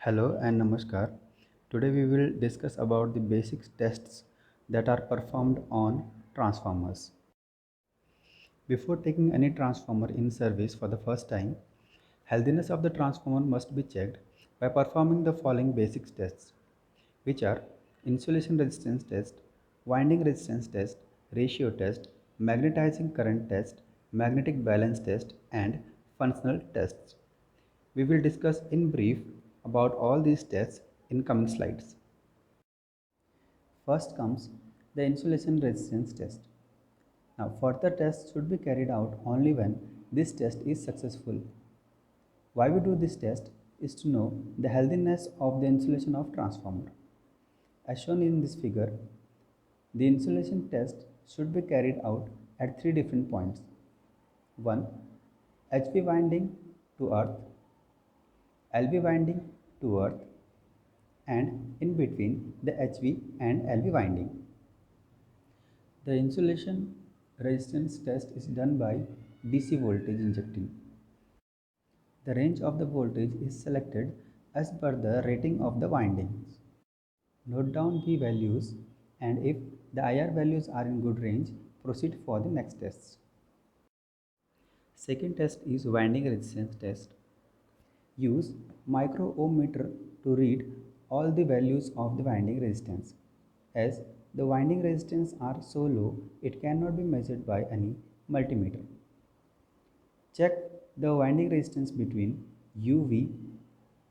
Hello and Namaskar. Today we will discuss about the basic tests that are performed on transformers. Before taking any transformer in service for the first time, healthiness of the transformer must be checked by performing the following basic tests, which are insulation resistance test, winding resistance test, ratio test, magnetizing current test, magnetic balance test, and functional tests. We will discuss in brief about all these tests in coming slides. First comes the insulation resistance test. Now further tests should be carried out only when this test is successful. Why we do this test is to know the healthiness of the insulation of transformer. As shown in this figure, the insulation test should be carried out at three different points. 1. HV winding to earth, LV winding to earth, and in between the HV and LV winding. The insulation resistance test is done by DC voltage injecting. The range of the voltage is selected as per the rating of the windings. Note down the values, and if the IR values are in good range, proceed for the next tests. Second test is winding resistance test. Use micro ohm meter to read all the values of the winding resistance. As the winding resistance are so low, it cannot be measured by any multimeter. Check the winding resistance between UV,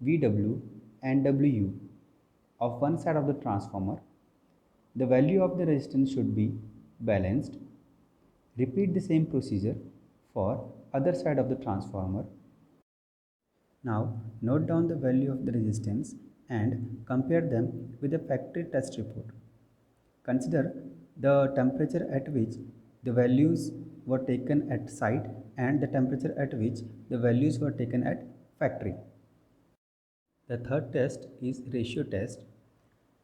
VW and WU of one side of the transformer. The value of the resistance should be balanced. Repeat the same procedure for other side of the transformer. Now note down the value of the resistance and compare them with the factory test report. Consider the temperature at which the values were taken at site and the temperature at which the values were taken at factory. The third test is ratio test.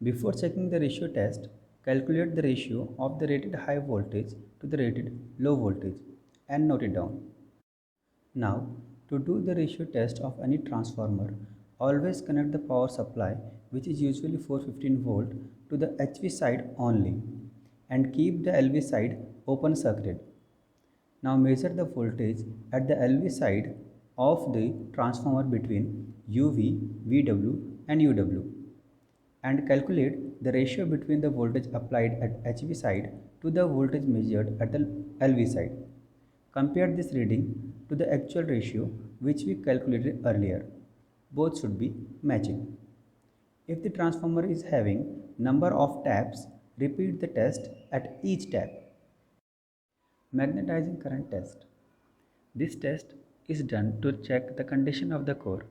Before checking the ratio test, calculate the ratio of the rated high voltage to the rated low voltage and note it down. Now, to do the ratio test of any transformer, always connect the power supply, which is usually 415 volt, to the HV side only and keep the LV side open circuited. Now measure the voltage at the LV side of the transformer between UV, VW and UW and calculate the ratio between the voltage applied at HV side to the voltage measured at the LV side. Compare this reading to the actual ratio which we calculated earlier. Both should be matching. If the transformer is having number of taps, repeat the test at each tap. Magnetizing current test. This test is done to check the condition of the core.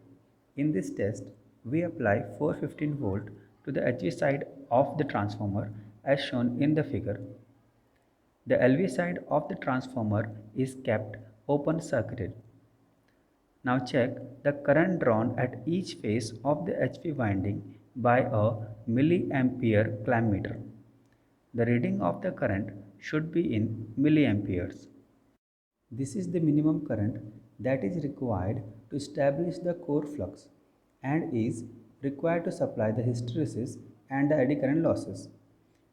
In this test, we apply 415 volt to the HV side of the transformer as shown in the figure. The LV side of the transformer is kept open circuited. Now check the current drawn at each phase of the HV winding by a milliampere clamp meter. The reading of the current should be in milliamperes. This is the minimum current that is required to establish the core flux and is required to supply the hysteresis and the eddy current losses.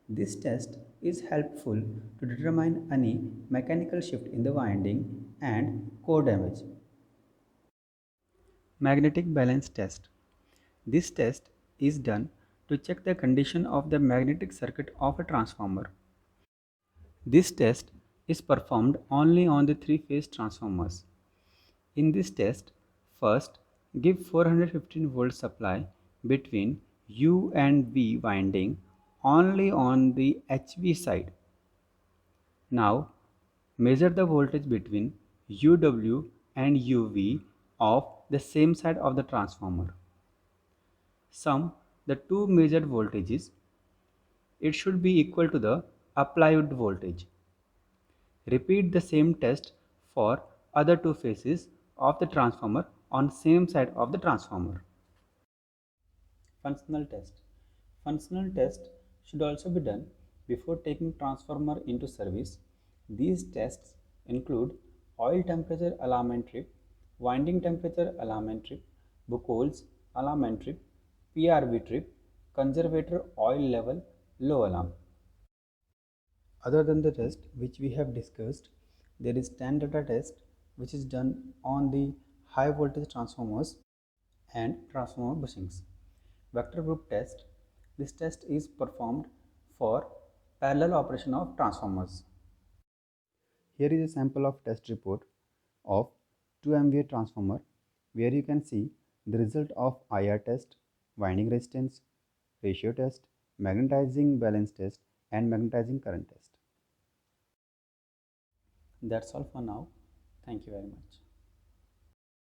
This test is helpful to determine any mechanical shift in the winding and core damage. Magnetic balance test. This test is done to check the condition of the magnetic circuit of a transformer. This test is performed only on the three-phase transformers. In this test, first give 415 volt supply between U and V winding only on the HV side. Now measure the voltage between UW and UV of the same side of the transformer. Sum the two measured voltages. It should be equal to the applied voltage. Repeat the same test for other two phases of the transformer on same side of the transformer. Functional test. Functional test should also be done before taking transformer into service. These tests include oil temperature alignment trip, winding temperature alignment trip, Buchholz alignment trip, PRV trip, conservator oil level, low alarm. Other than the test which we have discussed, there is TAN data test which is done on the high voltage transformers and transformer bushings. Vector group test, this test is performed for parallel operation of transformers. Here is a sample of test report of 2 MVA transformer where you can see the result of IR test, winding resistance, ratio test, magnetizing balance test and magnetizing current test. That's all for now. Thank you very much.